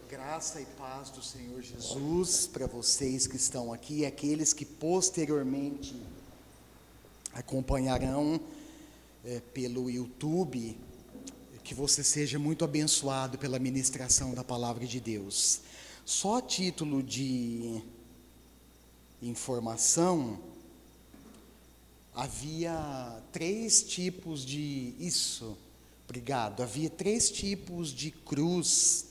Graça e paz do Senhor Jesus para vocês que estão aqui e aqueles que posteriormente acompanharão pelo YouTube, que você seja muito abençoado pela ministração da Palavra de Deus. Só a título de informação, havia três tipos de cruz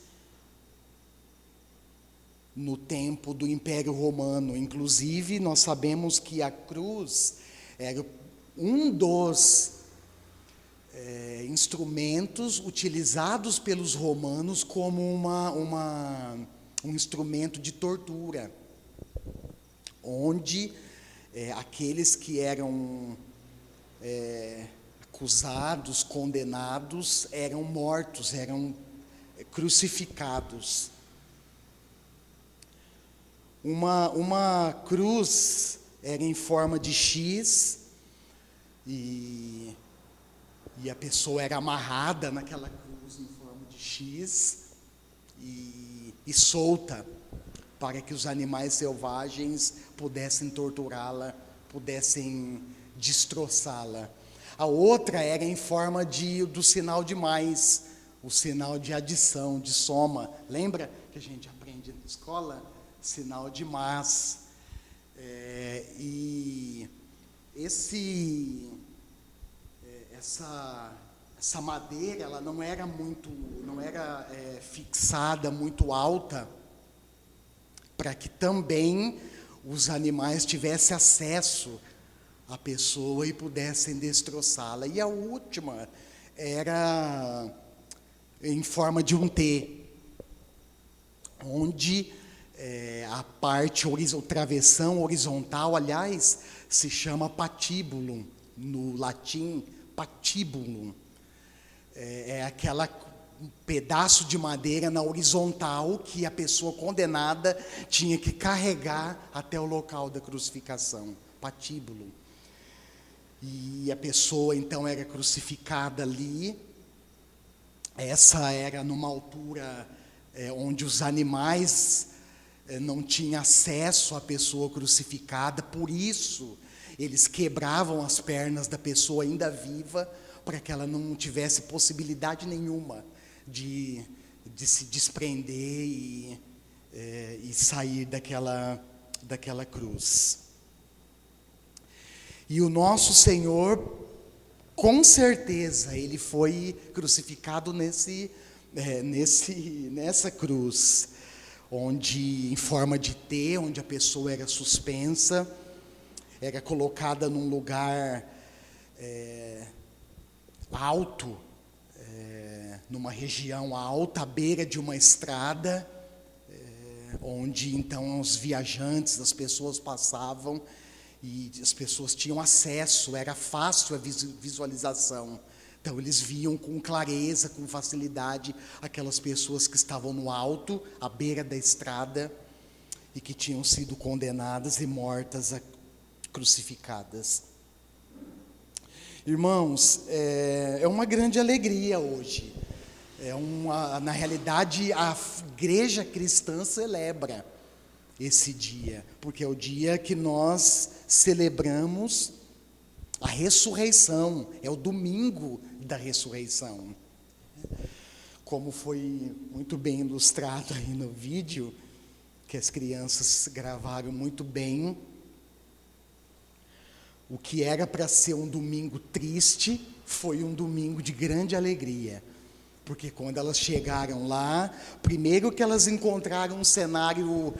no tempo do Império Romano. Inclusive, nós sabemos que a cruz era um dos instrumentos utilizados pelos romanos como um instrumento de tortura, onde aqueles que eram acusados, condenados, eram mortos, eram crucificados. Uma cruz era em forma de X e a pessoa era amarrada naquela cruz em forma de X e solta para que os animais selvagens pudessem torturá-la, pudessem destroçá-la. A outra era em forma do sinal de mais, o sinal de adição, de soma. Lembra que a gente aprende na escola? Sinal de mais. E essa madeira, ela não era fixada, muito alta, para que também os animais tivessem acesso à pessoa e pudessem destroçá-la. E a última era em forma de um T, onde a parte o travessão horizontal, aliás, se chama patíbulo, no latim, patíbulo. É aquela pedaço de madeira na horizontal que a pessoa condenada tinha que carregar até o local da crucificação, patíbulo. E a pessoa então era crucificada ali. Essa era numa altura onde os animais não tinham acesso à pessoa crucificada, por isso eles quebravam as pernas da pessoa ainda viva, para que ela não tivesse possibilidade nenhuma de se desprender e sair daquela cruz. E o nosso Senhor, com certeza, ele foi crucificado nessa cruz, onde, em forma de T, onde a pessoa era suspensa, era colocada num lugar alto, numa região alta, à beira de uma estrada, onde então os viajantes, as pessoas passavam e as pessoas tinham acesso, era fácil a visualização. Então eles viam com clareza, com facilidade, aquelas pessoas que estavam no alto, à beira da estrada, e que tinham sido condenadas e mortas, crucificadas. Irmãos, é uma grande alegria hoje. Na realidade, a igreja cristã celebra esse dia, porque é o dia que nós celebramos a ressurreição, é o domingo da ressurreição. Como foi muito bem ilustrado aí no vídeo, que as crianças gravaram muito bem, o que era para ser um domingo triste, foi um domingo de grande alegria. Porque quando elas chegaram lá, primeiro que elas encontraram um cenário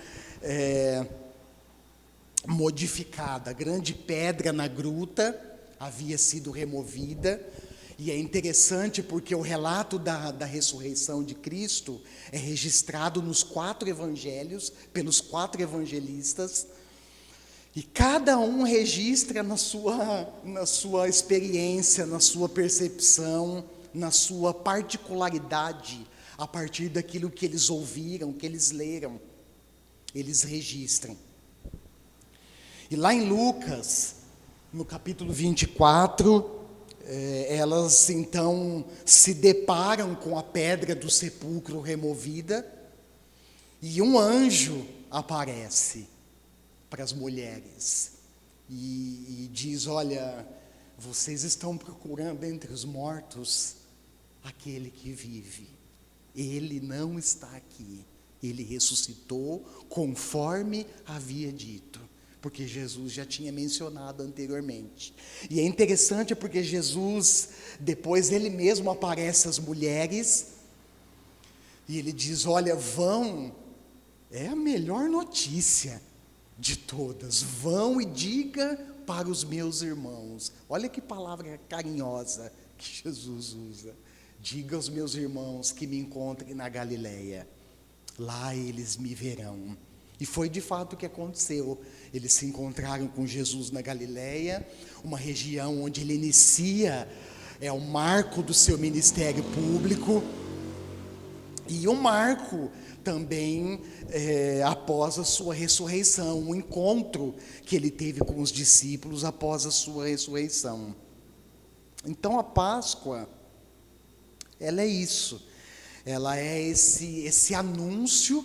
modificado. A grande pedra na gruta havia sido removida. E é interessante porque o relato da ressurreição de Cristo é registrado nos 4 evangelhos, pelos 4 evangelistas. E cada um registra na sua experiência, na sua percepção, na sua particularidade, a partir daquilo que eles ouviram, que eles leram, eles registram. E lá em Lucas, no capítulo 24, elas então se deparam com a pedra do sepulcro removida, E um anjo aparece para as mulheres e diz: olha, vocês estão procurando entre os mortos aquele que vive. Ele não está aqui. Ele ressuscitou conforme havia dito, porque Jesus já tinha mencionado anteriormente. E é interessante porque Jesus, depois ele mesmo aparece às mulheres e ele diz: olha, vão, é a melhor notícia de todas, vão e diga para os meus irmãos. Olha que palavra carinhosa que Jesus usa. Diga aos meus irmãos que me encontrem na Galileia, lá eles me verão. E foi de fato o que aconteceu. Eles se encontraram com Jesus na Galileia, uma região onde ele inicia, é o marco do seu ministério público, e um marco também após a sua ressurreição, um encontro que ele teve com os discípulos após a sua ressurreição. Então a Páscoa, ela é isso, ela é esse anúncio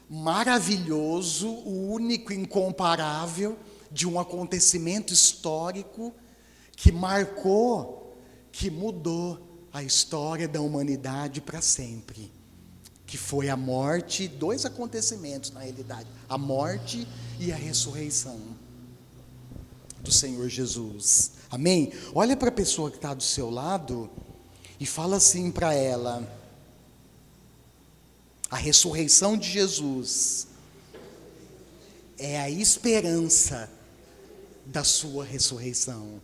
maravilhoso, único, incomparável, de um acontecimento histórico que marcou, que mudou a história da humanidade para sempre, que foi a morte, dois acontecimentos na realidade, a morte e a ressurreição do Senhor Jesus. Amém? Olha para a pessoa que está do seu lado e fala assim para ela: a ressurreição de Jesus é a esperança da sua ressurreição.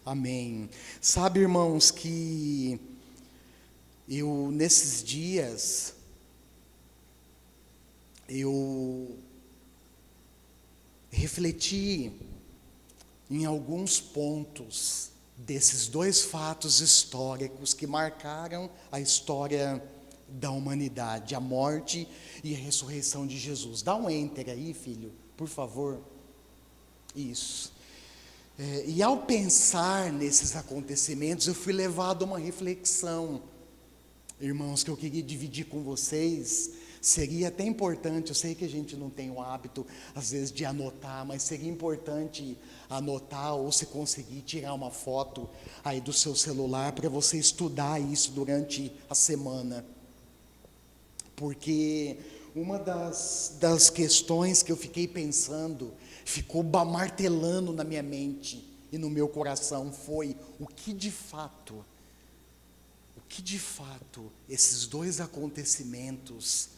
Amém. Sabe, irmãos, que eu nesses dias, eu refleti em alguns pontos desses dois fatos históricos que marcaram a história da humanidade, a morte e a ressurreição de Jesus. Dá um enter aí, filho, por favor. Isso. E ao pensar nesses acontecimentos, eu fui levado a uma reflexão, irmãos, que eu queria dividir com vocês. Seria até importante, eu sei que a gente não tem o hábito, às vezes, de anotar, mas seria importante anotar, ou se conseguir tirar uma foto aí do seu celular, para você estudar isso durante a semana. Porque uma das questões que eu fiquei pensando, ficou martelando na minha mente e no meu coração, foi o que de fato esses dois acontecimentos,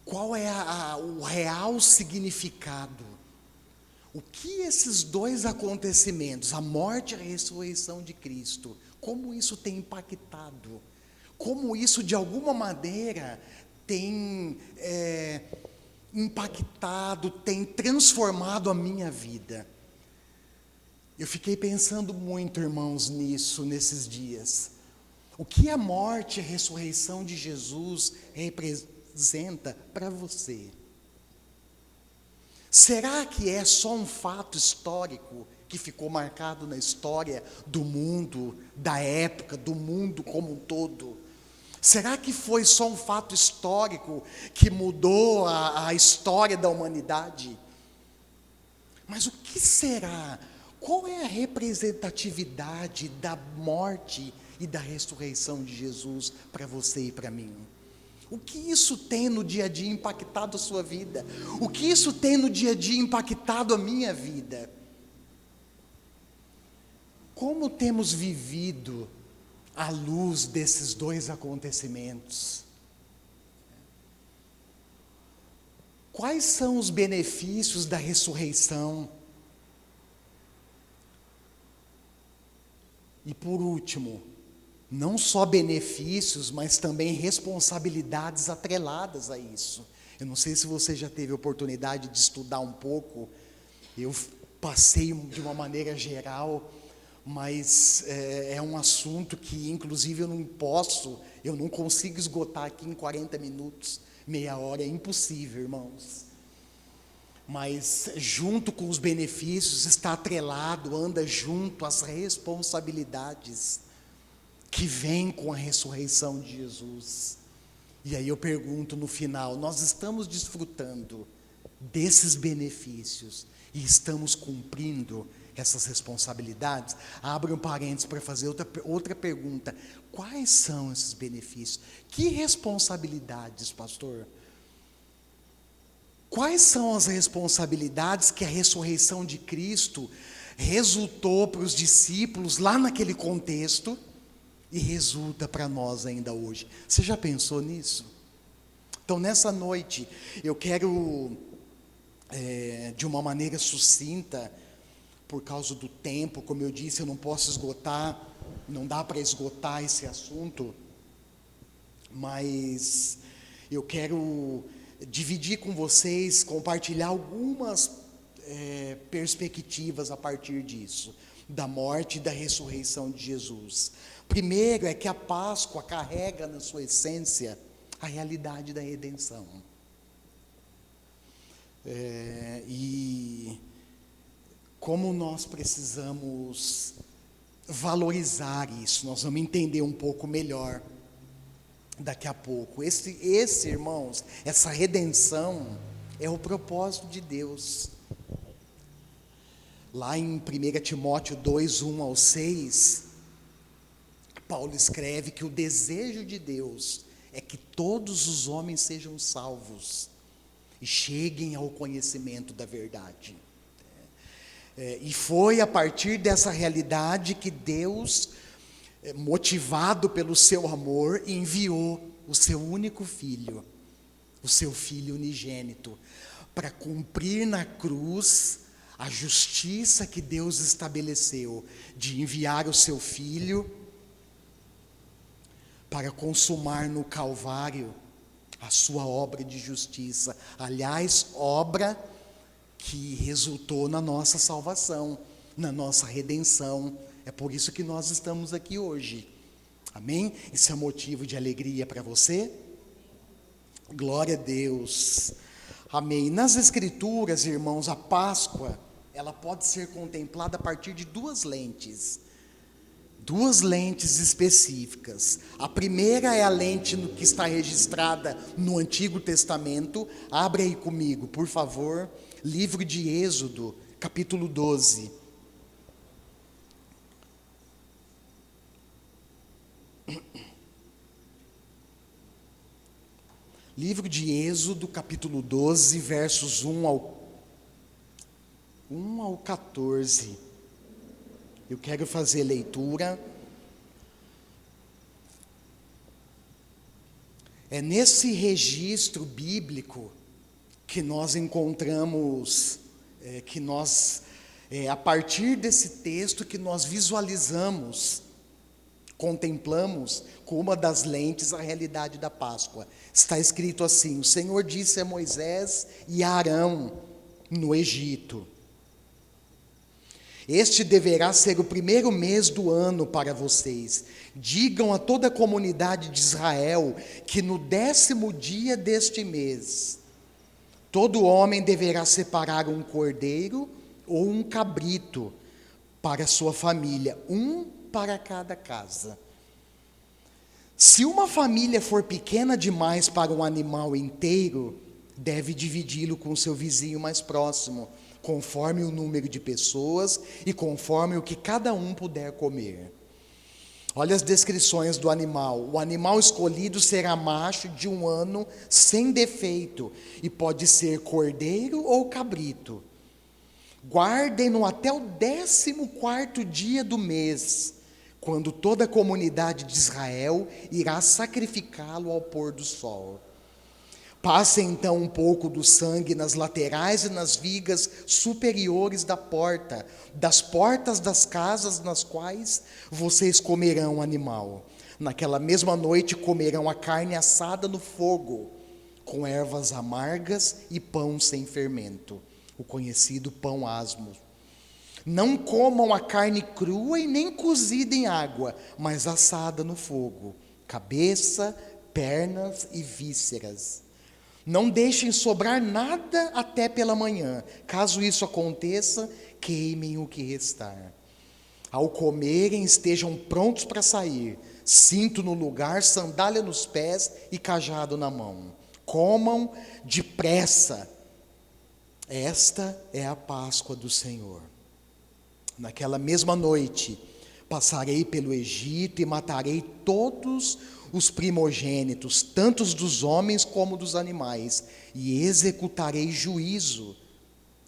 qual é o real significado, o que esses dois acontecimentos, a morte e a ressurreição de Cristo, como isso tem impactado, como isso de alguma maneira tem impactado, tem transformado a minha vida. Eu fiquei pensando muito, irmãos, nisso, nesses dias. O que a morte e a ressurreição de Jesus representa para você? Será que é só um fato histórico que ficou marcado na história do mundo, da época, do mundo como um todo? Será que foi só um fato histórico que mudou a história da humanidade? Mas o que será? Qual é a representatividade da morte e da ressurreição de Jesus para você e para mim? O que isso tem no dia a dia impactado a sua vida? O que isso tem no dia a dia impactado a minha vida? Como temos vivido à luz desses dois acontecimentos? Quais são os benefícios da ressurreição? E por último, não só benefícios, mas também responsabilidades atreladas a isso. Eu não sei se você já teve oportunidade de estudar um pouco, eu passei de uma maneira geral, mas é um assunto que inclusive eu não consigo esgotar aqui em 40 minutos, meia hora, é impossível, irmãos. Mas junto com os benefícios está atrelado, anda junto as responsabilidades que vêm com a ressurreição de Jesus. E aí eu pergunto no final: nós estamos desfrutando desses benefícios e estamos cumprindo essas responsabilidades? Abre um parênteses para fazer outra pergunta: quais são esses benefícios? Que responsabilidades, pastor? Quais são as responsabilidades que a ressurreição de Cristo resultou para os discípulos lá naquele contexto e resulta para nós ainda hoje? Você já pensou nisso? Então, nessa noite, eu quero, de uma maneira sucinta, por causa do tempo, como eu disse, eu não posso esgotar, não dá para esgotar esse assunto, mas eu quero dividir com vocês, compartilhar algumas perspectivas a partir disso, da morte e da ressurreição de Jesus. Primeiro é que a Páscoa carrega na sua essência a realidade da redenção. E como nós precisamos valorizar isso, nós vamos entender um pouco melhor daqui a pouco. Esse, irmãos, essa redenção é o propósito de Deus. Lá em 1 Timóteo 2, 1 ao 6, Paulo escreve que o desejo de Deus é que todos os homens sejam salvos e cheguem ao conhecimento da verdade. E foi a partir dessa realidade que Deus, motivado pelo seu amor, enviou o seu único filho, o seu filho unigênito, para cumprir na cruz a justiça que Deus estabeleceu, de enviar o seu filho para consumar no Calvário a sua obra de justiça. Aliás, obra que resultou na nossa salvação, na nossa redenção. É por isso que nós estamos aqui hoje. Amém? Isso é motivo de alegria para você? Glória a Deus. Amém. Nas Escrituras, irmãos, a Páscoa, ela pode ser contemplada a partir de duas lentes específicas. A primeira é a lente que está registrada no Antigo Testamento. Abre aí comigo, por favor, livro de Êxodo, capítulo 12. Livro de Êxodo, capítulo 12, versos 1 ao 14. Eu quero fazer leitura. É nesse registro bíblico que nós encontramos, a partir desse texto que nós visualizamos, contemplamos com uma das lentes a realidade da Páscoa. Está escrito assim: o Senhor disse a Moisés e a Arão no Egito: este deverá ser o primeiro mês do ano para vocês. Digam a toda a comunidade de Israel que no 10º dia deste mês, todo homem deverá separar um cordeiro ou um cabrito para sua família, um para cada casa. Se uma família for pequena demais para um animal inteiro, deve dividi-lo com seu vizinho mais próximo, conforme o número de pessoas e conforme o que cada um puder comer. Olha as descrições do animal. O animal escolhido será macho de 1 ano sem defeito, e pode ser cordeiro ou cabrito. Guardem-no até o 14º dia do mês, quando toda a comunidade de Israel irá sacrificá-lo ao pôr do sol. Passem então um pouco do sangue nas laterais e nas vigas superiores da porta, das portas das casas nas quais vocês comerão o animal. Naquela mesma noite comerão a carne assada no fogo, com ervas amargas e pão sem fermento, o conhecido pão asmo. Não comam a carne crua e nem cozida em água, mas assada no fogo, cabeça, pernas e vísceras. Não deixem sobrar nada até pela manhã. Caso isso aconteça, queimem o que restar. Ao comerem, estejam prontos para sair, cinto no lugar, sandália nos pés e cajado na mão. Comam depressa. Esta é a Páscoa do Senhor. Naquela mesma noite, passarei pelo Egito e matarei todos os primogênitos, tanto os dos homens como dos animais, e executarei juízo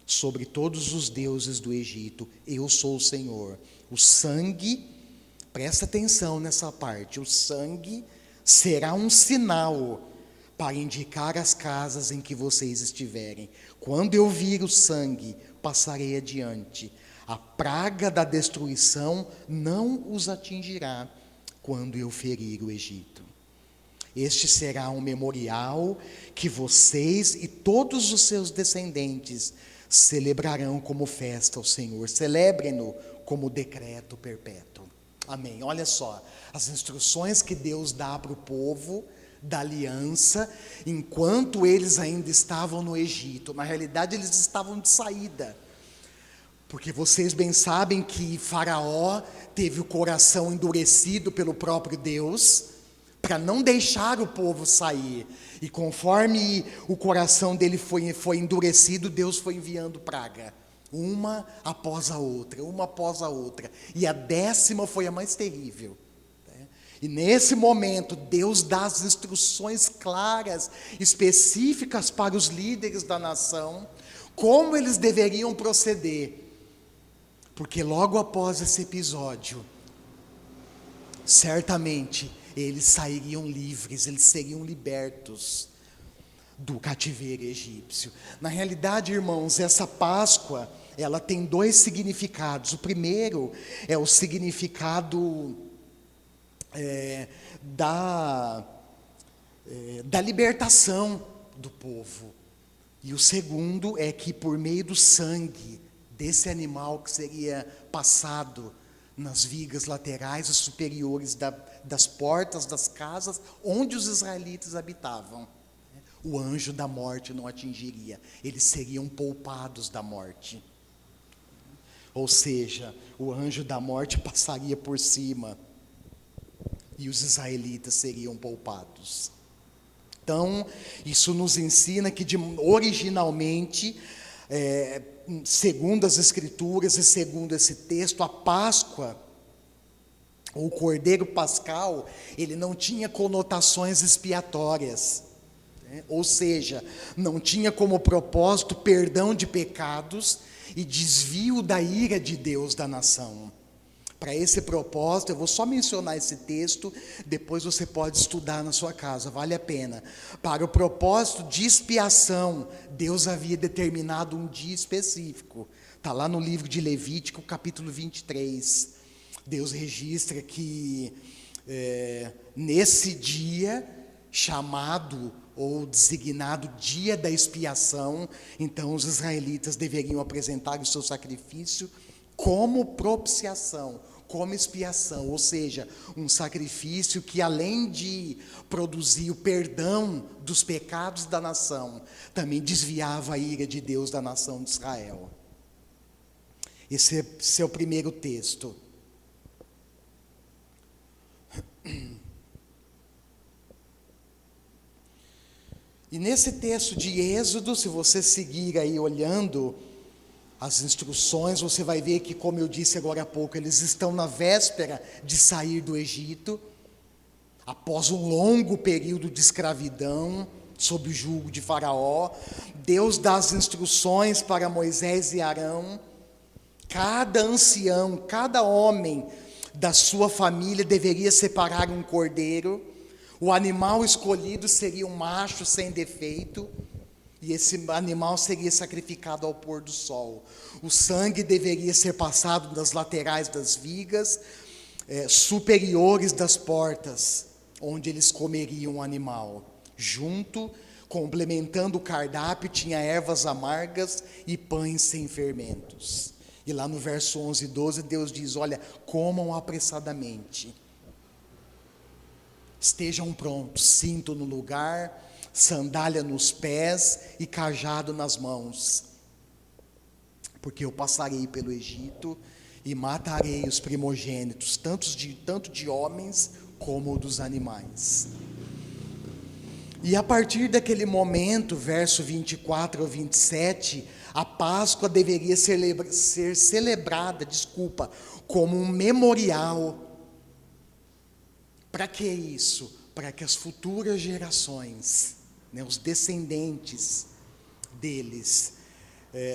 sobre todos os deuses do Egito. Eu sou o Senhor. O sangue, presta atenção nessa parte, o sangue será um sinal para indicar as casas em que vocês estiverem. Quando eu vir o sangue, passarei adiante. A praga da destruição não os atingirá quando eu ferir o Egito. Este será um memorial que vocês e todos os seus descendentes celebrarão como festa ao Senhor. Celebrem-no como decreto perpétuo. Amém. Olha só, as instruções que Deus dá para o povo da aliança, enquanto eles ainda estavam no Egito. Na realidade, eles estavam de saída. Porque vocês bem sabem que Faraó teve o coração endurecido pelo próprio Deus, para não deixar o povo sair. E conforme o coração dele foi endurecido, Deus foi enviando praga. Uma após a outra, uma após a outra. E a 10ª foi a mais terrível. E nesse momento, Deus dá as instruções claras, específicas para os líderes da nação, como eles deveriam proceder. Porque logo após esse episódio, certamente eles sairiam livres, eles seriam libertos do cativeiro egípcio. Na realidade, irmãos, essa Páscoa, ela tem 2 significados. O primeiro é o significado da libertação do povo. E o segundo é que por meio do sangue desse animal que seria passado nas vigas laterais e superiores das portas das casas onde os israelitas habitavam, o anjo da morte não atingiria, eles seriam poupados da morte. Ou seja, o anjo da morte passaria por cima e os israelitas seriam poupados. Então, isso nos ensina que originalmente, segundo as Escrituras e segundo esse texto, a Páscoa, ou o Cordeiro Pascal, ele não tinha conotações expiatórias, ou seja, não tinha como propósito perdão de pecados e desvio da ira de Deus da nação. Para esse propósito, eu vou só mencionar esse texto, depois você pode estudar na sua casa, vale a pena. Para o propósito de expiação, Deus havia determinado um dia específico. Está lá no livro de Levítico, capítulo 23. Deus registra que nesse dia, chamado ou designado dia da expiação, então os israelitas deveriam apresentar o seu sacrifício como propiciação, como expiação, ou seja, um sacrifício que além de produzir o perdão dos pecados da nação, também desviava a ira de Deus da nação de Israel. Esse é o primeiro texto. E nesse texto de Êxodo, se você seguir aí olhando as instruções, você vai ver que, como eu disse agora há pouco, eles estão na véspera de sair do Egito, após um longo período de escravidão, sob o jugo de Faraó. Deus dá as instruções para Moisés e Arão. Cada ancião, cada homem da sua família deveria separar um cordeiro. O animal escolhido seria um macho sem defeito, e esse animal seria sacrificado ao pôr do sol. O sangue deveria ser passado nas laterais das vigas, superiores das portas, onde eles comeriam o animal. Junto, complementando o cardápio, tinha ervas amargas e pães sem fermentos. E lá no verso 11 e 12, Deus diz, olha, comam apressadamente. Estejam prontos, cinto no lugar, sandália nos pés e cajado nas mãos. Porque eu passarei pelo Egito e matarei os primogênitos, tanto de homens como o dos animais. E a partir daquele momento, verso 24 ao 27, a Páscoa deveria ser celebrada, como um memorial. Para que isso? Para que as futuras gerações, né, os descendentes deles,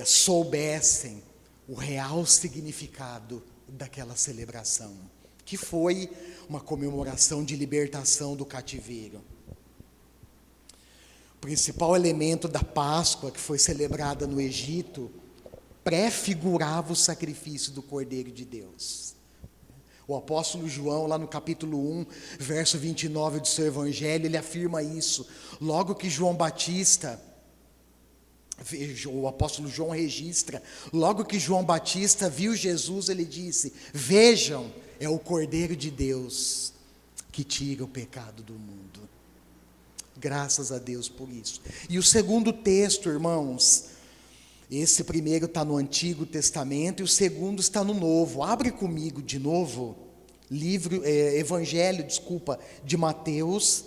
soubessem o real significado daquela celebração, que foi uma comemoração de libertação do cativeiro. O principal elemento da Páscoa, que foi celebrada no Egito, prefigurava o sacrifício do Cordeiro de Deus. O apóstolo João, lá no capítulo 1, verso 29 do seu evangelho, ele afirma isso. Logo que João Batista, o apóstolo João registra, logo que João Batista viu Jesus, ele disse: vejam, é o Cordeiro de Deus que tira o pecado do mundo. Graças a Deus por isso. E o segundo texto, irmãos, esse primeiro está no Antigo Testamento e o segundo está no Novo. Abre comigo de novo, Evangelho de Mateus,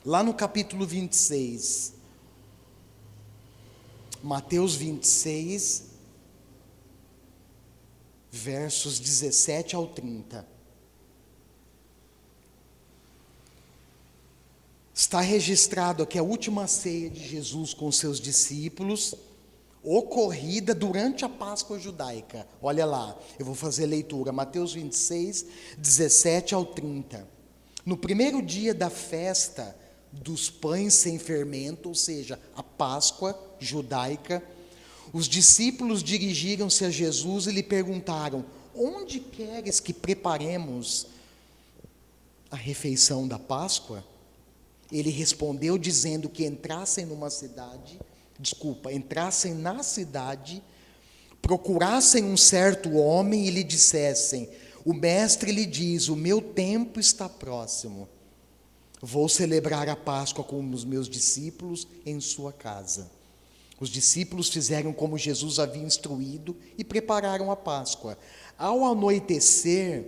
lá no capítulo 26. Mateus 26, versos 17 ao 30. Está registrado aqui a última ceia de Jesus com seus discípulos, ocorrida durante a Páscoa judaica. Olha lá, eu vou fazer a leitura, Mateus 26, 17 ao 30. No primeiro dia da festa dos pães sem fermento, ou seja, a Páscoa judaica, os discípulos dirigiram-se a Jesus e lhe perguntaram: onde queres que preparemos a refeição da Páscoa? Ele respondeu dizendo que entrassem na cidade, procurassem um certo homem e lhe dissessem: o mestre lhe diz, o meu tempo está próximo. Vou celebrar a Páscoa com os meus discípulos em sua casa. Os discípulos fizeram como Jesus havia instruído e prepararam a Páscoa. Ao anoitecer,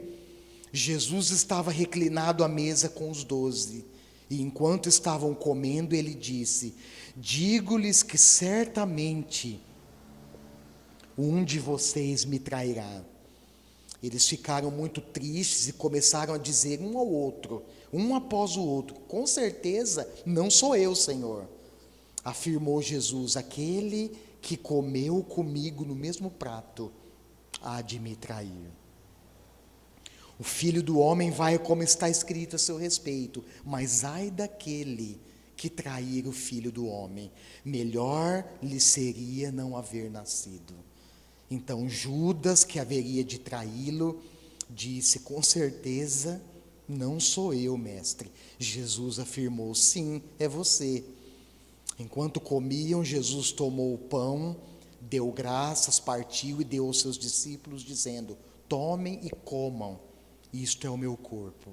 Jesus estava reclinado à mesa com os 12. E enquanto estavam comendo, ele disse: digo-lhes que certamente um de vocês me trairá. Eles ficaram muito tristes e começaram a dizer um ao outro, um após o outro: com certeza não sou eu, Senhor. Afirmou Jesus: aquele que comeu comigo no mesmo prato há de me trair. O Filho do Homem vai como está escrito a seu respeito, mas ai daquele que trair o Filho do Homem, melhor lhe seria não haver nascido. Então Judas, que haveria de traí-lo, disse: com certeza não sou eu, mestre. Jesus afirmou: sim, é você. Enquanto comiam, Jesus tomou o pão, deu graças, partiu e deu aos seus discípulos, dizendo: tomem e comam, isto é o meu corpo.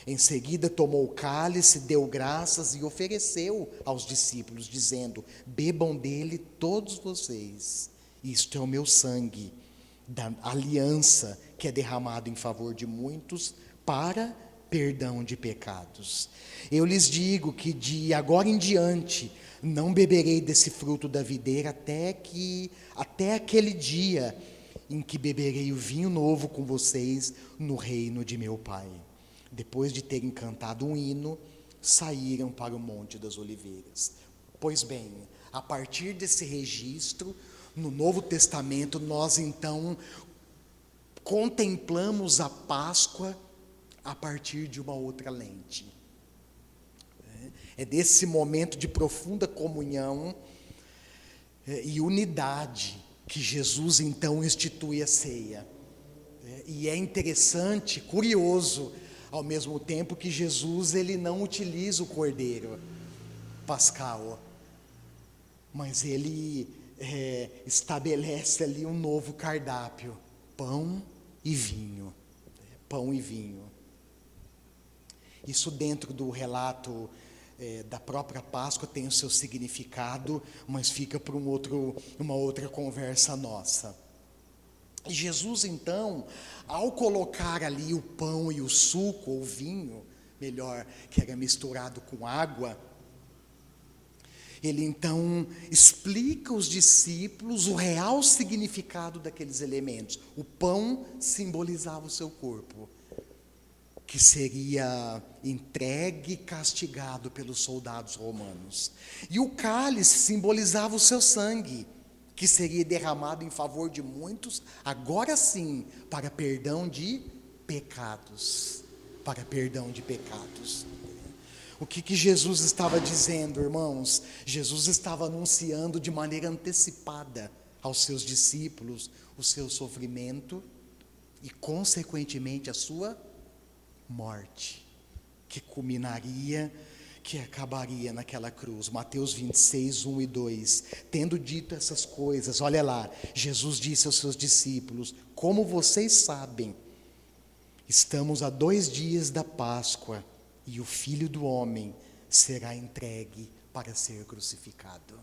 Em seguida tomou o cálice, deu graças e ofereceu aos discípulos, dizendo: bebam dele todos vocês, isto é o meu sangue, da aliança que é derramado em favor de muitos para perdão de pecados. Eu lhes digo que de agora em diante não beberei desse fruto da videira até aquele dia em que beberei o vinho novo com vocês no reino de meu Pai. Depois de terem cantado um hino, saíram para o Monte das Oliveiras. Pois bem, a partir desse registro, no Novo Testamento, nós então contemplamos a Páscoa a partir de uma outra lente. É desse momento de profunda comunhão e unidade que Jesus então institui a ceia. E é interessante, curioso, ao mesmo tempo que Jesus ele não utiliza o cordeiro pascal, mas ele estabelece ali um novo cardápio: pão e vinho. Pão e vinho. Isso dentro do relato da própria Páscoa tem o seu significado, mas fica para uma outra conversa nossa. E Jesus, então, ao colocar ali o pão e o suco, ou vinho, melhor, que era misturado com água, ele então explica aos discípulos o real significado daqueles elementos. O pão simbolizava o seu corpo, que seria entregue e castigado pelos soldados romanos. E o cálice simbolizava o seu sangue, que seria derramado em favor de muitos, agora sim, para perdão de pecados. Para perdão de pecados. O que Jesus estava dizendo, irmãos? Jesus estava anunciando de maneira antecipada aos seus discípulos o seu sofrimento e, consequentemente, a sua morte, que culminaria, que acabaria naquela cruz. Mateus 26, 1 e 2. Tendo dito essas coisas, olha lá, Jesus disse aos seus discípulos: como vocês sabem, estamos a 2 dias da Páscoa, e o Filho do Homem será entregue para ser crucificado.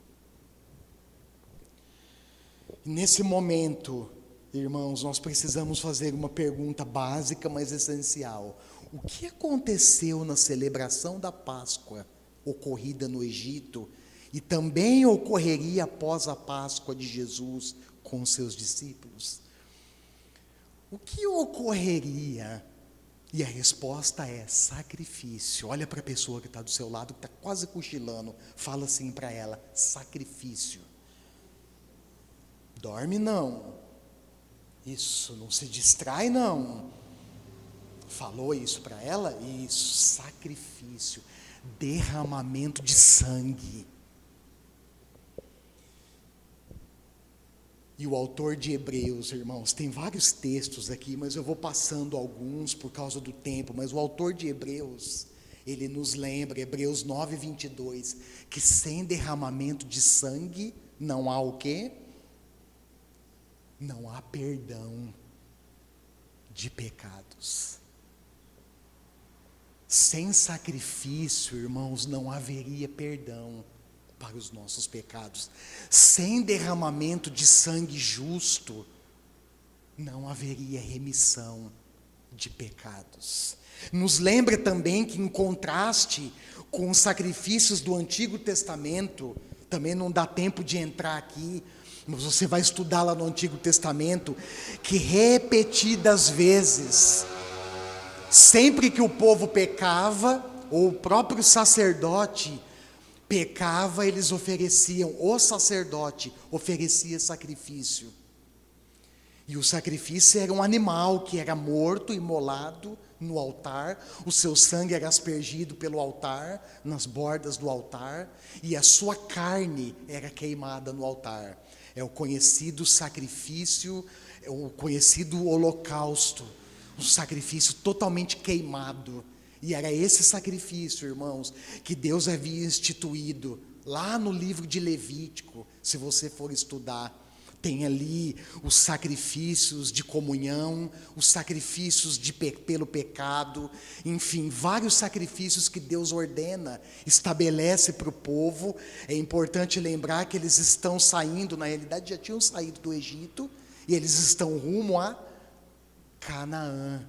E nesse momento, irmãos, nós precisamos fazer uma pergunta básica, mas essencial. O que aconteceu na celebração da Páscoa, ocorrida no Egito, e também ocorreria após a Páscoa de Jesus com seus discípulos? O que ocorreria? E a resposta é sacrifício. Olha para a pessoa que está do seu lado, que está quase cochilando, fala assim para ela: sacrifício. Dorme não. Isso, não se distrai não. Falou isso para ela? Isso, sacrifício, derramamento de sangue. E o autor de Hebreus, irmãos, tem vários textos aqui, mas eu vou passando alguns por causa do tempo, mas o autor de Hebreus, ele nos lembra, Hebreus 9, 22, que sem derramamento de sangue não há o quê? Não há perdão de pecados. Sem sacrifício, irmãos, não haveria perdão para os nossos pecados. Sem derramamento de sangue justo, não haveria remissão de pecados. Nos lembra também que, em contraste com os sacrifícios do Antigo Testamento, também não dá tempo de entrar aqui, mas você vai estudar lá no Antigo Testamento, que repetidas vezes, sempre que o povo pecava, ou o próprio sacerdote pecava, eles ofereciam, o sacerdote oferecia sacrifício. E o sacrifício era um animal que era morto, imolado no altar, o seu sangue era aspergido pelo altar, nas bordas do altar, e a sua carne era queimada no altar. É o conhecido sacrifício, é o conhecido holocausto, um sacrifício totalmente queimado. E era esse sacrifício, irmãos, que Deus havia instituído lá no livro de Levítico. Se você for estudar, tem ali os sacrifícios de comunhão, os sacrifícios pelo pecado, enfim, vários sacrifícios que Deus ordena, estabelece para o povo. É importante lembrar que eles estão saindo, na realidade já tinham saído do Egito, e eles estão rumo a Canaã.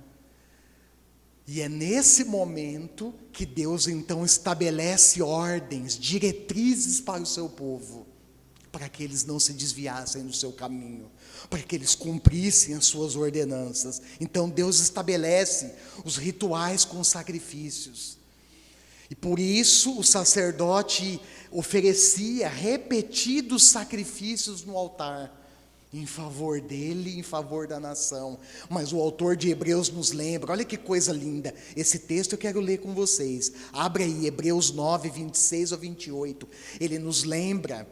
E é nesse momento que Deus então estabelece ordens, diretrizes para o seu povo, para que eles não se desviassem do seu caminho, para que eles cumprissem as suas ordenanças. Então Deus estabelece os rituais com sacrifícios. E por isso o sacerdote oferecia repetidos sacrifícios no altar, em favor dele e em favor da nação. Mas o autor de Hebreus nos lembra, olha que coisa linda, esse texto eu quero ler com vocês. Abre aí, Hebreus 9, 26 ou 28. Ele nos lembra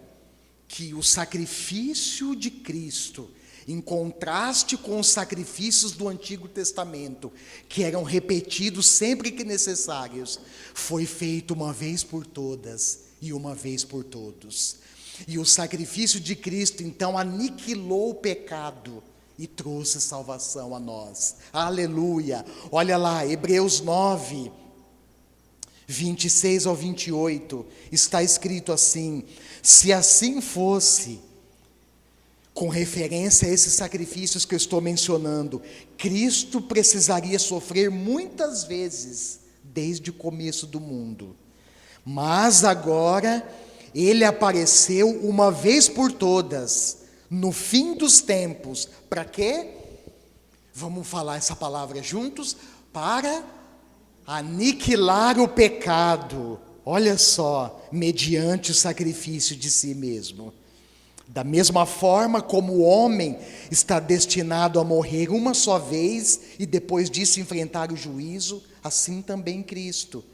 que o sacrifício de Cristo, em contraste com os sacrifícios do Antigo Testamento, que eram repetidos sempre que necessários, foi feito uma vez por todas e uma vez por todos. E o sacrifício de Cristo, então, aniquilou o pecado e trouxe salvação a nós. Aleluia! Olha lá, Hebreus 9, 26 ao 28, está escrito assim: se assim fosse, com referência a esses sacrifícios que eu estou mencionando, Cristo precisaria sofrer muitas vezes desde o começo do mundo. Mas agora ele apareceu uma vez por todas, no fim dos tempos. Para quê? Vamos falar essa palavra juntos? Para aniquilar o pecado. Olha só, mediante o sacrifício de si mesmo. Da mesma forma como o homem está destinado a morrer uma só vez e depois disso enfrentar o juízo, assim também Cristo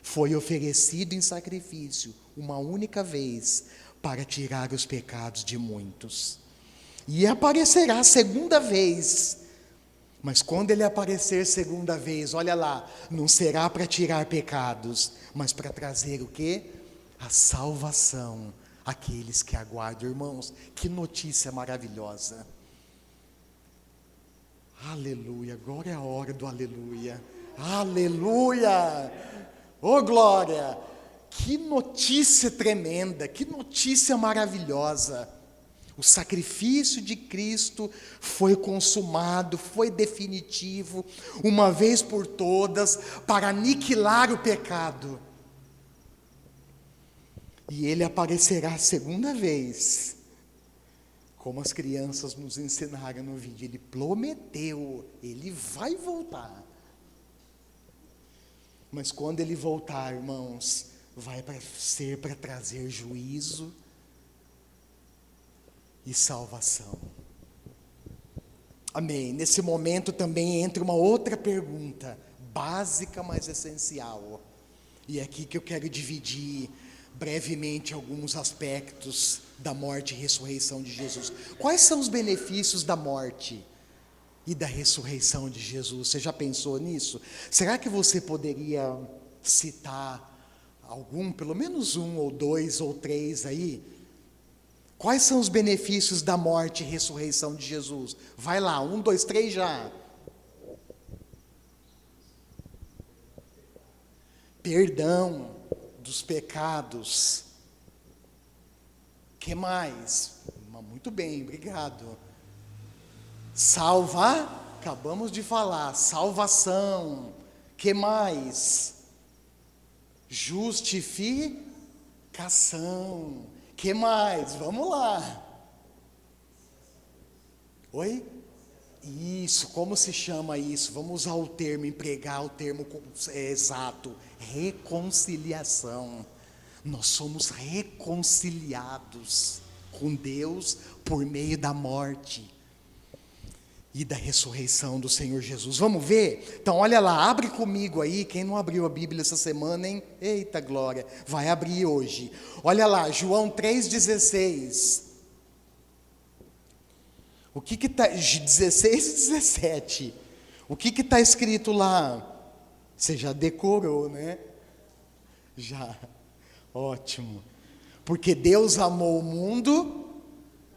foi oferecido em sacrifício uma única vez para tirar os pecados de muitos. E aparecerá segunda vez. Mas quando ele aparecer segunda vez, olha lá, não será para tirar pecados, mas para trazer o quê? A salvação àqueles que aguardam. Irmãos, que notícia maravilhosa. Aleluia, agora é a hora do aleluia. Aleluia! Oh glória! Que notícia tremenda, que notícia maravilhosa. O sacrifício de Cristo foi consumado, foi definitivo, uma vez por todas, para aniquilar o pecado. E ele aparecerá a segunda vez, como as crianças nos ensinaram no vídeo. Ele prometeu, ele vai voltar. Mas quando ele voltar, irmãos, vai ser para trazer juízo e salvação. Amém. Nesse momento também entra uma outra pergunta, básica, mas essencial. E é aqui que eu quero dividir brevemente alguns aspectos da morte e ressurreição de Jesus. Quais são os benefícios da morte e da ressurreição de Jesus? Você já pensou nisso? Será que você poderia citar algum, pelo menos um ou dois ou três aí? Quais são os benefícios da morte e ressurreição de Jesus? Vai lá, 1, 2, 3 já. Perdão dos pecados. Que mais? Muito bem, obrigado. Acabamos de falar, salvação. Que mais? Justificação. Que mais? Vamos lá. Oi? Isso, como se chama isso? Vamos usar o termo, empregar o termo exato. Reconciliação. Nós somos reconciliados com Deus por meio da morte e da ressurreição do Senhor Jesus. Vamos ver? Então olha lá, abre comigo aí, quem não abriu a Bíblia essa semana, hein? Eita glória, vai abrir hoje. Olha lá, João 3,16. O que está, 16 e 17. O que está escrito lá? Você já decorou, né? Já, ótimo. Porque Deus amou o mundo,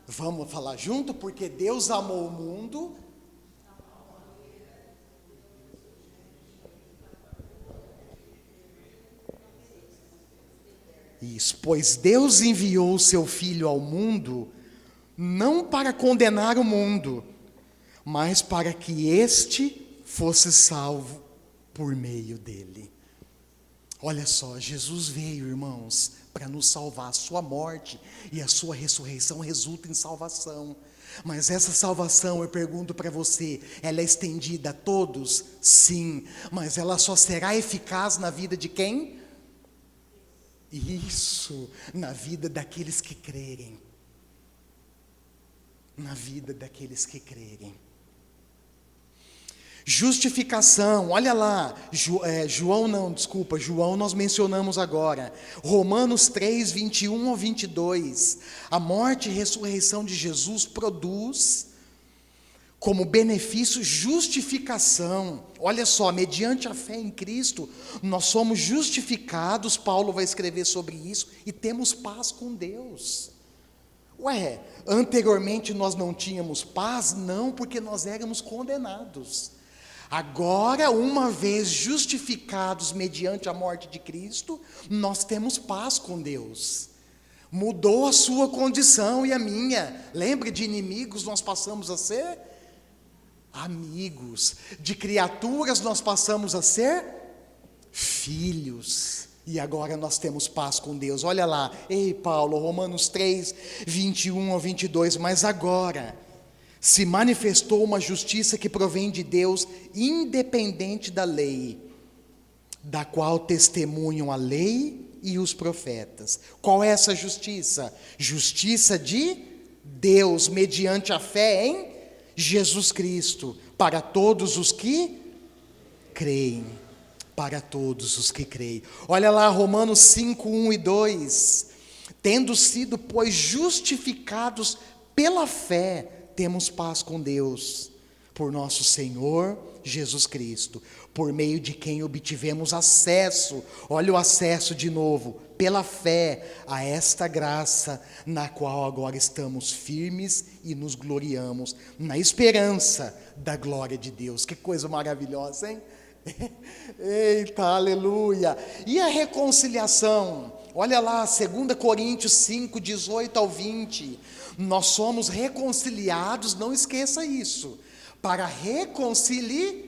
vamos falar junto? Porque Deus amou o mundo. Isso, pois Deus enviou o seu Filho ao mundo, não para condenar o mundo, mas para que este fosse salvo por meio dele. Olha só, Jesus veio, irmãos, para nos salvar. A sua morte e a sua ressurreição resultam em salvação. Mas essa salvação, eu pergunto para você, ela é estendida a todos? Sim, mas ela só será eficaz na vida de quem? Isso, na vida daqueles que crerem. Na vida daqueles que crerem. Justificação, olha lá, João nós mencionamos agora. Romanos 3, 21 ao 22. A morte e ressurreição de Jesus produz como benefício justificação. Olha só, mediante a fé em Cristo, nós somos justificados, Paulo vai escrever sobre isso, e temos paz com Deus. Ué, anteriormente nós não tínhamos paz? Não, porque nós éramos condenados. Agora, uma vez justificados mediante a morte de Cristo, nós temos paz com Deus. Mudou a sua condição e a minha. Lembra, de inimigos nós passamos a ser amigos. De criaturas nós passamos a ser filhos. E agora nós temos paz com Deus. Olha lá, ei Paulo, Romanos 3, 21 ao 22. Mas agora se manifestou uma justiça que provém de Deus, independente da lei, da qual testemunham a lei e os profetas. Qual é essa justiça? Justiça de Deus, mediante a fé em Jesus Cristo, para todos os que creem. Para todos os que creem. Olha lá, Romanos 5, 1 e 2. Tendo sido, pois, justificados pela fé, temos paz com Deus, por nosso Senhor Jesus Cristo, por meio de quem obtivemos acesso, olha o acesso de novo, pela fé, a esta graça, na qual agora estamos firmes e nos gloriamos, na esperança da glória de Deus. Que coisa maravilhosa, hein? Eita, aleluia! E a reconciliação? Olha lá, 2 Coríntios 5, 18 ao 20. Nós somos reconciliados, não esqueça isso, para reconciliar.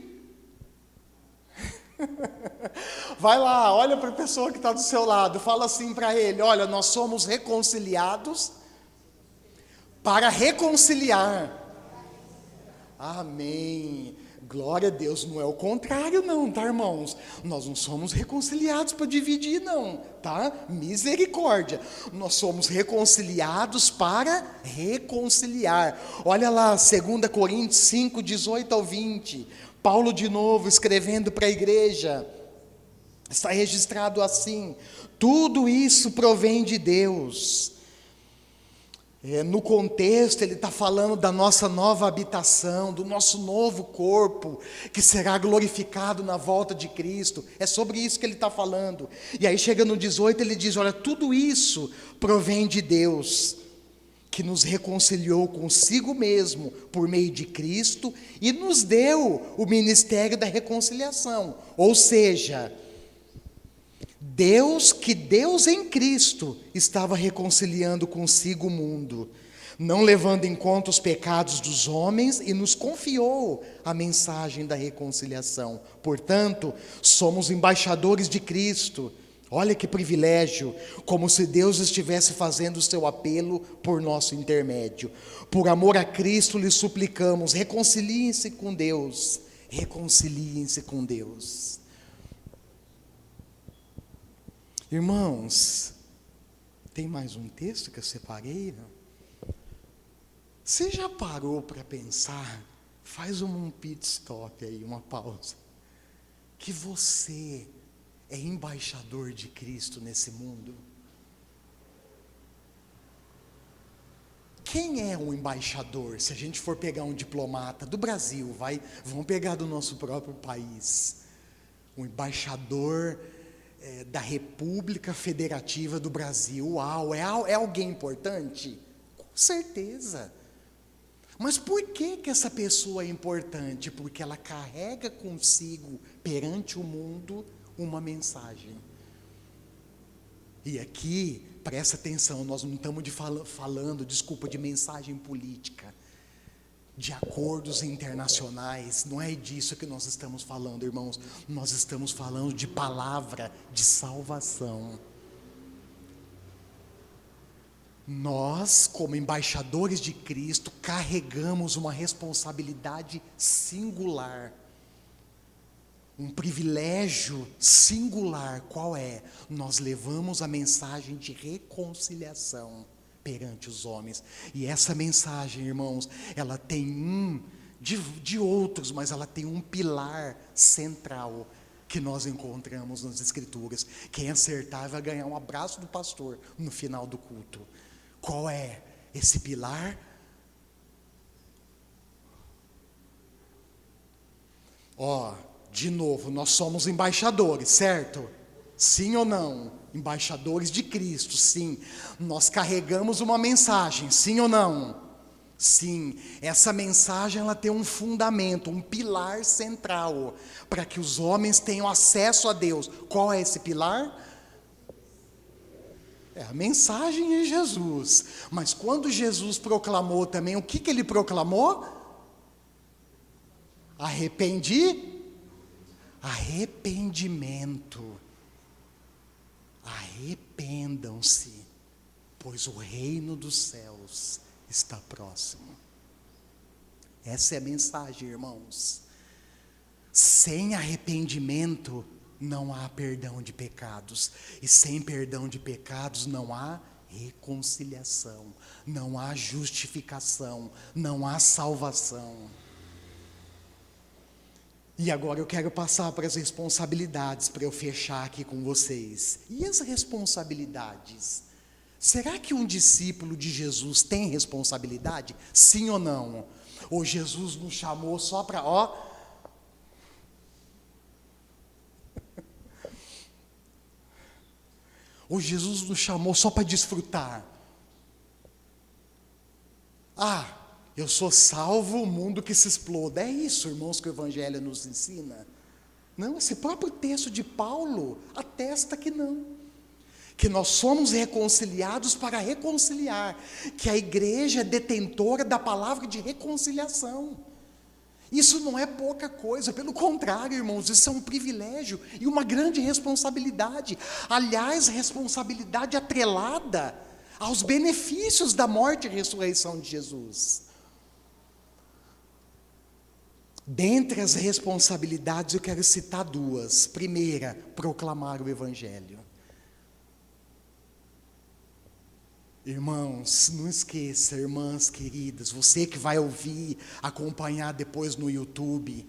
Vai lá, olha para a pessoa que está do seu lado, fala assim para ele: olha, nós somos reconciliados para reconciliar. Amém. Glória a Deus, não é o contrário não, tá, irmãos? Nós não somos reconciliados para dividir não, tá? Misericórdia. Nós somos reconciliados para reconciliar. Olha lá, 2 Coríntios 5, 18 ao 20. Paulo de novo escrevendo para a igreja. Está registrado assim: tudo isso provém de Deus. No contexto, ele está falando da nossa nova habitação, do nosso novo corpo, que será glorificado na volta de Cristo. É sobre isso que ele está falando. E aí chega no 18, ele diz: olha, tudo isso provém de Deus, que nos reconciliou consigo mesmo, por meio de Cristo, e nos deu o ministério da reconciliação. Ou seja, Deus em Cristo estava reconciliando consigo o mundo, não levando em conta os pecados dos homens, e nos confiou a mensagem da reconciliação. Portanto, somos embaixadores de Cristo. Olha que privilégio, como se Deus estivesse fazendo o seu apelo por nosso intermédio. Por amor a Cristo lhe suplicamos, reconciliem-se com Deus, reconciliem-se com Deus. Irmãos, tem mais um texto que eu separei? Você já parou para pensar, faz um pit stop aí, uma pausa, que você é embaixador de Cristo nesse mundo? Quem é um embaixador? Se a gente for pegar um diplomata do Brasil, vamos pegar do nosso próprio país, um embaixador da República Federativa do Brasil. Uau, é alguém importante? Com certeza. Mas por que essa pessoa é importante? Porque ela carrega consigo, perante o mundo, uma mensagem. E aqui, presta atenção, nós não estamos falando de mensagem política, de acordos internacionais, não é disso que nós estamos falando, irmãos. Nós estamos falando de palavra de salvação. Nós, como embaixadores de Cristo, carregamos uma responsabilidade singular, um privilégio singular. Qual é? Nós levamos a mensagem de reconciliação perante os homens. E essa mensagem, irmãos, ela tem de outros, mas ela tem um pilar central que nós encontramos nas Escrituras. Quem acertar vai ganhar um abraço do pastor no final do culto. Qual é esse pilar? De novo, nós somos embaixadores, certo? Sim ou não? Embaixadores de Cristo, sim. Nós carregamos uma mensagem, sim ou não? Sim. Essa mensagem, ela tem um fundamento, um pilar central, para que os homens tenham acesso a Deus. Qual é esse pilar? A mensagem é Jesus. Mas quando Jesus proclamou também, o que ele proclamou? Arrependimento. Arrependam-se, pois o reino dos céus está próximo. Essa é a mensagem, irmãos. Sem arrependimento não há perdão de pecados, e sem perdão de pecados não há reconciliação, não há justificação, não há salvação. E agora eu quero passar para as responsabilidades, para eu fechar aqui com vocês. E as responsabilidades? Será que um discípulo de Jesus tem responsabilidade? Sim ou não? Ou Jesus nos chamou só para, Ou Jesus nos chamou só para desfrutar? Eu sou salvo, o mundo que se exploda. É isso, irmãos, que o Evangelho nos ensina? Não, esse próprio texto de Paulo atesta que não. Que nós somos reconciliados para reconciliar. Que a igreja é detentora da palavra de reconciliação. Isso não é pouca coisa, pelo contrário, irmãos, isso é um privilégio e uma grande responsabilidade. Aliás, responsabilidade atrelada aos benefícios da morte e ressurreição de Jesus. Dentre as responsabilidades, eu quero citar duas. Primeira, proclamar o Evangelho. Irmãos, não esqueça, irmãs queridas, você que vai ouvir, acompanhar depois no YouTube,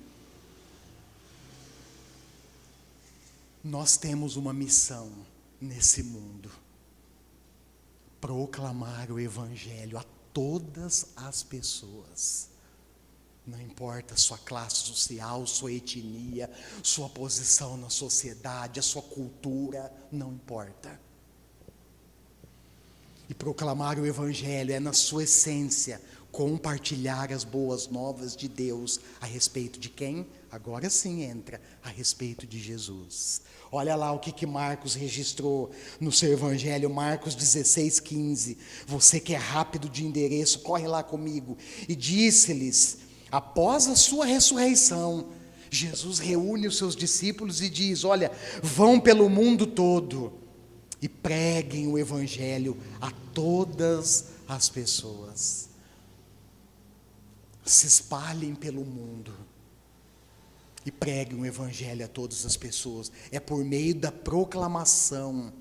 nós temos uma missão nesse mundo: proclamar o Evangelho a todas as pessoas. Não importa a sua classe social, sua etnia, sua posição na sociedade, a sua cultura, não importa. E proclamar o Evangelho é, na sua essência, compartilhar as boas novas de Deus a respeito de quem? Agora sim entra, a respeito de Jesus. Olha lá o que Marcos registrou no seu Evangelho, Marcos 16:15. Você que é rápido de endereço, corre lá comigo. E disse-lhes, após a sua ressurreição, Jesus reúne os seus discípulos e diz, olha, vão pelo mundo todo e preguem o Evangelho a todas as pessoas. Se espalhem pelo mundo e preguem o Evangelho a todas as pessoas. É por meio da proclamação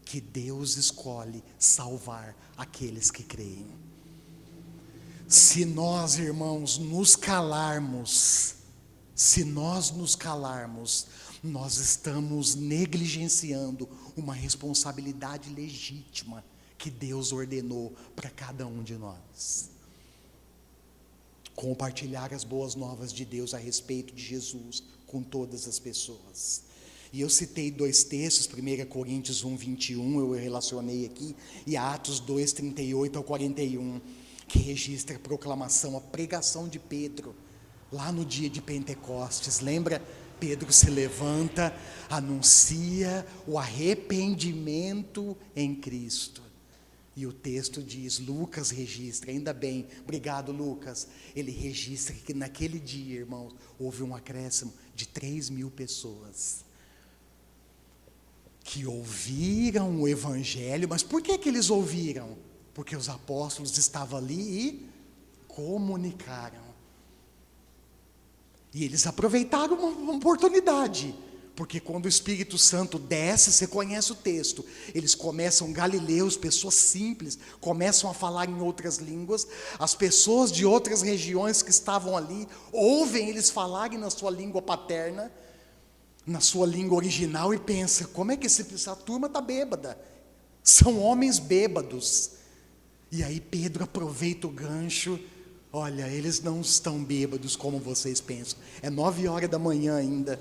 que Deus escolhe salvar aqueles que creem. Se nós, irmãos, nos calarmos, nós estamos negligenciando uma responsabilidade legítima que Deus ordenou para cada um de nós. Compartilhar as boas novas de Deus a respeito de Jesus com todas as pessoas. E eu citei dois textos, 1 Coríntios 1:21, eu relacionei aqui, e Atos 2:38-41, que registra a proclamação, a pregação de Pedro, lá no dia de Pentecostes. Lembra? Pedro se levanta, anuncia o arrependimento em Cristo. E o texto diz, Lucas registra, ainda bem, obrigado Lucas, ele registra que naquele dia, irmãos, houve um acréscimo de 3.000 pessoas que ouviram o Evangelho. Mas por que eles ouviram? Porque os apóstolos estavam ali e comunicaram. E eles aproveitaram uma oportunidade, porque quando o Espírito Santo desce, você conhece o texto, eles começam, galileus, pessoas simples, começam a falar em outras línguas, as pessoas de outras regiões que estavam ali, ouvem eles falarem na sua língua paterna, na sua língua original, e pensam, como é que essa turma está bêbada? São homens bêbados. E aí Pedro aproveita o gancho. Olha, eles não estão bêbados como vocês pensam. É 9 horas da manhã ainda.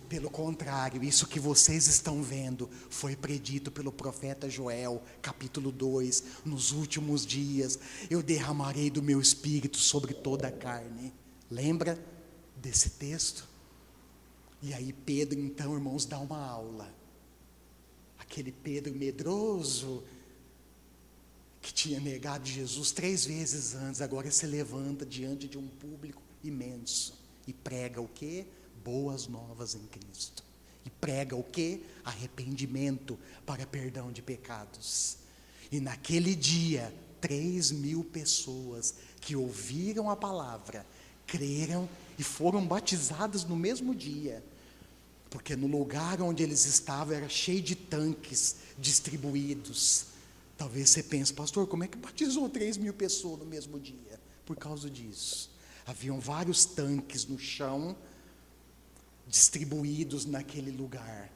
Pelo contrário, isso que vocês estão vendo foi predito pelo profeta Joel, capítulo 2. Nos últimos dias eu derramarei do meu espírito sobre toda a carne. Lembra desse texto? E aí Pedro, então, irmãos, dá uma aula. aquele Pedro medroso, que tinha negado Jesus 3 vezes antes, agora se levanta diante de um público imenso e prega o quê? Boas novas em Cristo. E prega o quê? Arrependimento para perdão de pecados. E naquele dia, 3.000 pessoas que ouviram a palavra, creram e foram batizadas no mesmo dia. Porque no lugar onde eles estavam era cheio de tanques distribuídos. Talvez você pense, pastor, como é que batizou 3.000 pessoas no mesmo dia? Por causa disso. Haviam vários tanques no chão, distribuídos naquele lugar.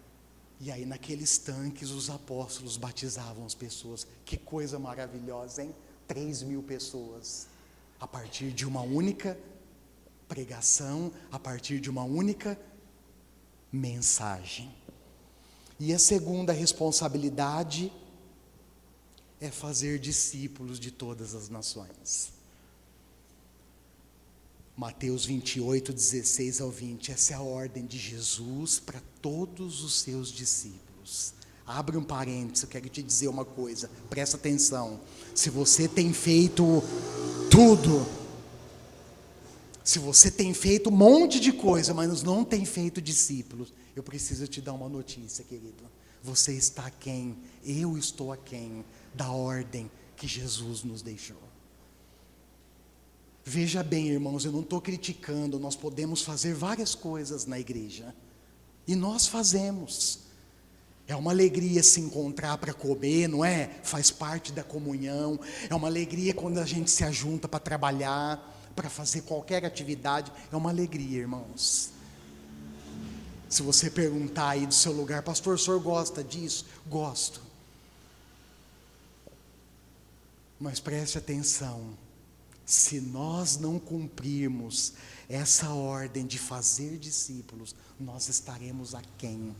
E aí naqueles tanques os apóstolos batizavam as pessoas. Que coisa maravilhosa, hein? 3.000 pessoas. A partir de uma única pregação, a partir de uma única mensagem. E a segunda responsabilidade é fazer discípulos de todas as nações. Mateus 28, 16 ao 20, essa é a ordem de Jesus para todos os seus discípulos. Abre um parênteses, eu quero te dizer uma coisa, presta atenção. Se você tem feito tudo, se você tem feito um monte de coisa, mas não tem feito discípulos, eu preciso te dar uma notícia, querido. Você está aquém, eu estou aquém da ordem que Jesus nos deixou. Veja bem, irmãos, eu não estou criticando, nós podemos fazer várias coisas na igreja. E nós fazemos. É uma alegria se encontrar para comer, não é? Faz parte da comunhão. É uma alegria quando a gente se ajunta para trabalhar, para fazer qualquer atividade. É uma alegria, irmãos. Se você perguntar aí do seu lugar, pastor, o senhor gosta disso? Gosto. Mas preste atenção. Se nós não cumprirmos essa ordem de fazer discípulos, nós estaremos aquém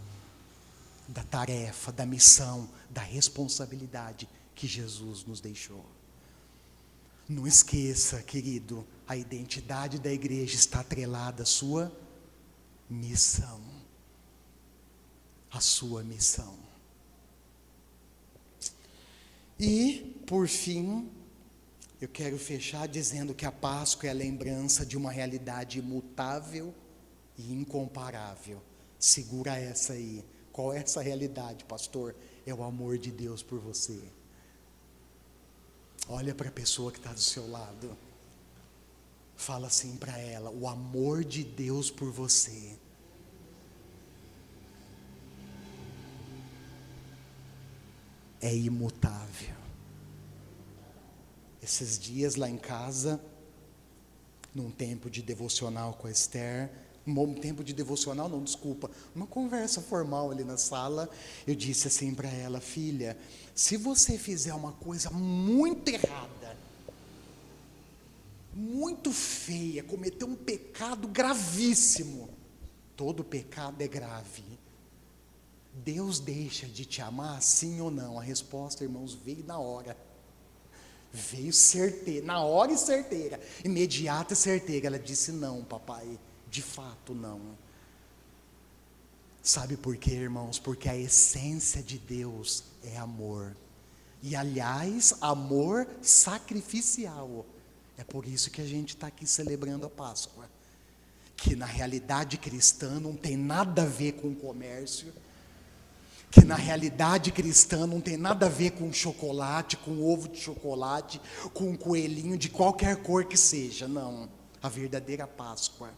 da tarefa, da missão, da responsabilidade que Jesus nos deixou. Não esqueça, querido, a identidade da igreja está atrelada à sua missão. A sua missão. E, por fim, eu quero fechar dizendo que a Páscoa é a lembrança de uma realidade imutável e incomparável. Segura essa aí. Qual é essa realidade, pastor? É o amor de Deus por você. Olha para a pessoa que está do seu lado. Fala assim para ela: o amor de Deus por você é imutável. Esses dias lá em casa, num tempo de devocional com a Esther, uma conversa formal ali na sala, eu disse assim para ela: filha, se você fizer uma coisa muito errada, muito feia, cometer um pecado gravíssimo, todo pecado é grave, Deus deixa de te amar, sim ou não? A resposta, irmãos, veio na hora. Veio certeira, na hora e certeira, imediata e certeira. Ela disse: não, papai, de fato não. Sabe por quê, irmãos? Porque a essência de Deus é amor. E aliás, amor sacrificial. É por isso que a gente está aqui celebrando a Páscoa. Que na realidade cristã não tem nada a ver com comércio. Que na realidade cristã não tem nada a ver com chocolate, com ovo de chocolate, com um coelhinho de qualquer cor que seja. Não. A verdadeira Páscoa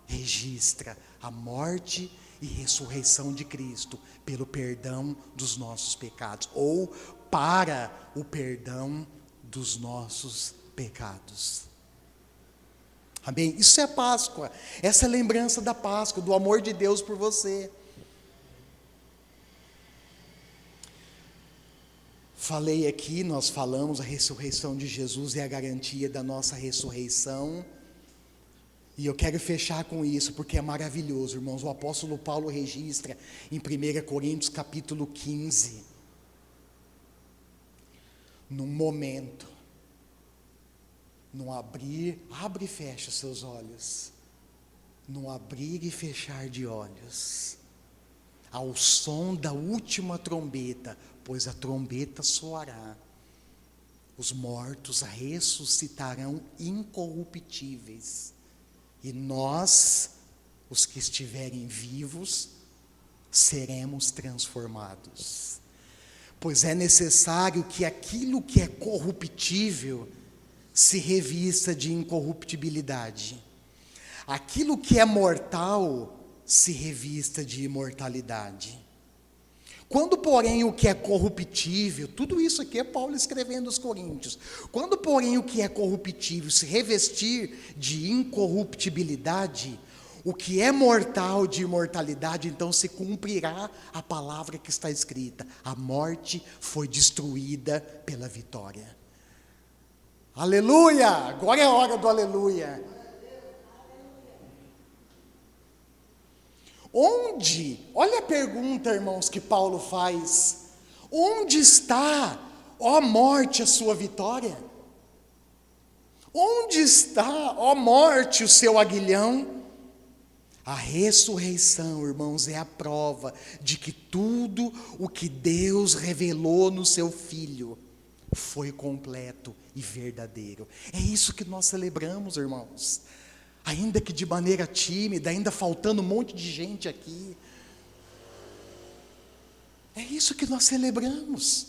registra a morte e ressurreição de Cristo pelo perdão dos nossos pecados, ou para o perdão dos nossos pecados. Amém? Isso é a Páscoa. Essa é a lembrança da Páscoa, do amor de Deus por você. Falei aqui, nós falamos, a ressurreição de Jesus é a garantia da nossa ressurreição. E eu quero fechar com isso, porque é maravilhoso, irmãos. O apóstolo Paulo registra em 1 Coríntios capítulo 15, num momento, num abrir, abre e fecha seus olhos, num abrir e fechar de olhos, ao som da última trombeta, pois a trombeta soará. Os mortos ressuscitarão incorruptíveis, e nós, os que estiverem vivos, seremos transformados. Pois é necessário que aquilo que é corruptível se revista de incorruptibilidade. Aquilo que é mortal se revista de imortalidade. Quando, porém, o que é corruptível, tudo isso aqui é Paulo escrevendo aos Coríntios. Quando, porém, o que é corruptível se revestir de incorruptibilidade, o que é mortal de imortalidade, então se cumprirá a palavra que está escrita: a morte foi destruída pela vitória. Aleluia! Agora é a hora do aleluia. Onde, olha a pergunta, irmãos, que Paulo faz: onde está, ó morte, a sua vitória? Onde está, ó morte, o seu aguilhão? A ressurreição, irmãos, é a prova de que tudo o que Deus revelou no seu Filho foi completo e verdadeiro. É isso que nós celebramos, irmãos. Ainda que de maneira tímida, ainda faltando um monte de gente aqui. É isso que nós celebramos.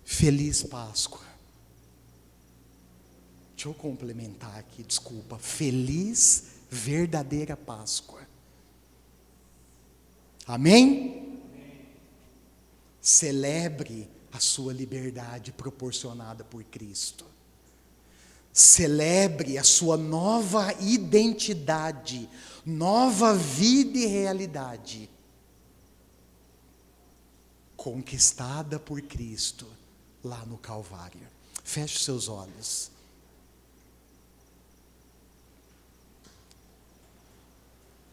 Feliz Páscoa. Deixa eu complementar aqui, desculpa. Feliz, verdadeira Páscoa. Amém? Celebre a sua liberdade proporcionada por Cristo. Celebre a sua nova identidade, nova vida e realidade, conquistada por Cristo lá no Calvário. Feche seus olhos.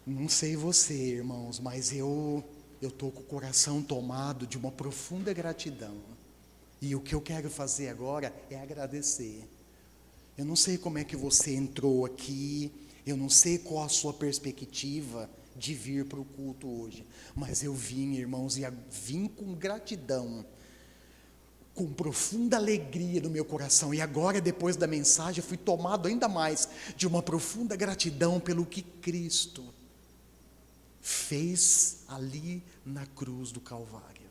Não sei você, irmãos, mas eu estou com o coração tomado de uma profunda gratidão. E o que eu quero fazer agora é agradecer. Eu não sei como é que você entrou aqui, eu não sei qual a sua perspectiva de vir para o culto hoje, mas eu vim, irmãos, e vim com gratidão, com profunda alegria no meu coração. E agora, depois da mensagem, eu fui tomado ainda mais de uma profunda gratidão pelo que Cristo fez ali na cruz do Calvário.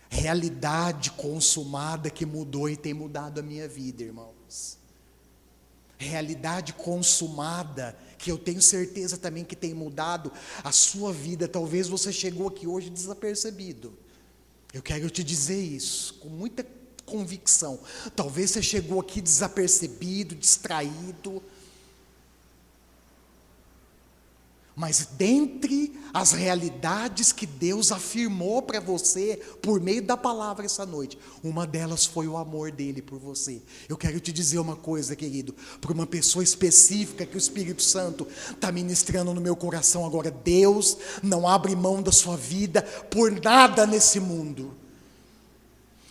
Realidade consumada que mudou e tem mudado a minha vida, irmãos. Realidade consumada que eu tenho certeza também que tem mudado a sua vida. Talvez você chegou aqui hoje desapercebido. Eu quero te dizer isso com muita convicção. Talvez você chegou aqui desapercebido, distraído. Mas dentre as realidades que Deus afirmou para você por meio da palavra essa noite, uma delas foi o amor dele por você. Eu quero te dizer uma coisa, querido, para uma pessoa específica que o Espírito Santo está ministrando no meu coração agora: Deus não abre mão da sua vida por nada nesse mundo.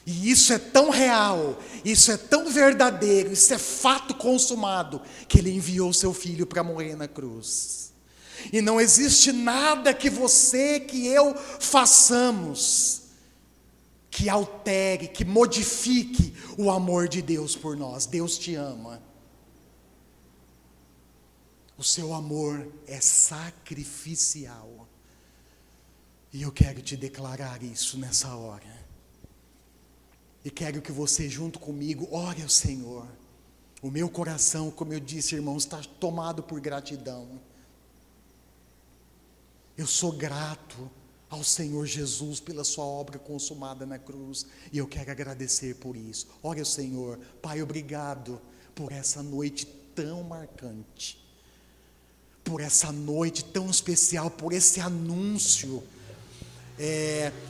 E isso é tão real, isso é tão verdadeiro, isso é fato consumado, que Ele enviou o seu Filho para morrer na cruz. E não existe nada que você, que eu façamos que altere, que modifique o amor de Deus por nós. Deus te ama. O seu amor é sacrificial. E eu quero te declarar isso nessa hora. E quero que você, junto comigo, ore ao Senhor. O meu coração, como eu disse, irmãos, está tomado por gratidão. Eu sou grato ao Senhor Jesus pela sua obra consumada na cruz, e eu quero agradecer por isso. Ore ao Senhor. Pai, obrigado por essa noite tão marcante, por essa noite tão especial, por esse anúncio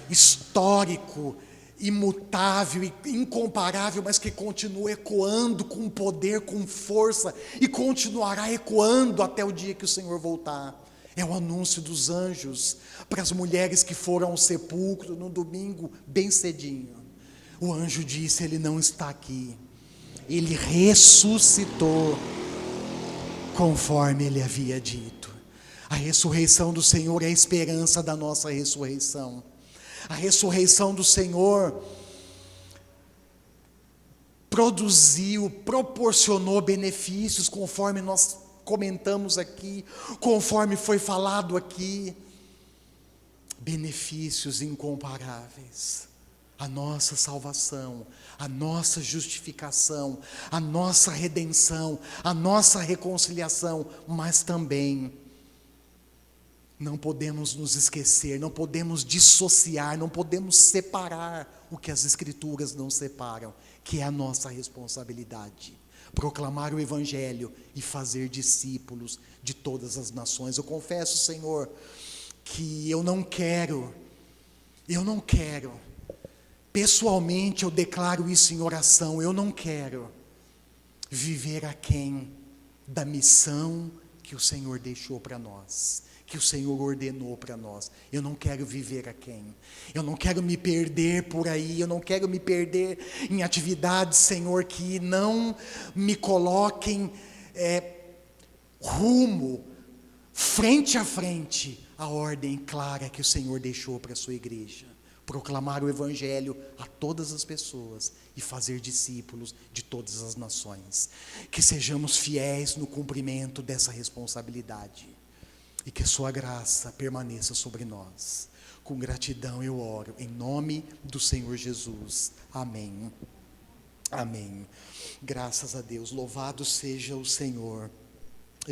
histórico, imutável e incomparável, mas que continua ecoando com poder, com força, e continuará ecoando até o dia que o Senhor voltar. É o anúncio dos anjos para as mulheres que foram ao sepulcro no domingo, bem cedinho. O anjo disse: Ele não está aqui, Ele ressuscitou. conforme ele havia dito. A ressurreição do Senhor é a esperança da nossa ressurreição. A ressurreição do Senhor proporcionou benefícios, conforme nós comentamos aqui, conforme foi falado aqui, benefícios incomparáveis. A nossa salvação, a nossa justificação, a nossa redenção, a nossa reconciliação, mas também não podemos nos esquecer, não podemos dissociar, não podemos separar o que as Escrituras não separam, que é a nossa responsabilidade. Proclamar o Evangelho e fazer discípulos de todas as nações. Eu confesso, Senhor, que eu não quero, pessoalmente eu declaro isso em oração, eu não quero viver aquém da missão que o Senhor deixou para nós, que o Senhor ordenou para nós. Eu não quero viver aquém, eu não quero me perder por aí, eu não quero me perder em atividades, Senhor, que não me coloquem rumo, frente a frente, a ordem clara que o Senhor deixou para a sua igreja. Proclamar o Evangelho a todas as pessoas e fazer discípulos de todas as nações. Que sejamos fiéis no cumprimento dessa responsabilidade e que a sua graça permaneça sobre nós. Com gratidão eu oro, em nome do Senhor Jesus. Amém. Amém. Graças a Deus. Louvado seja o Senhor.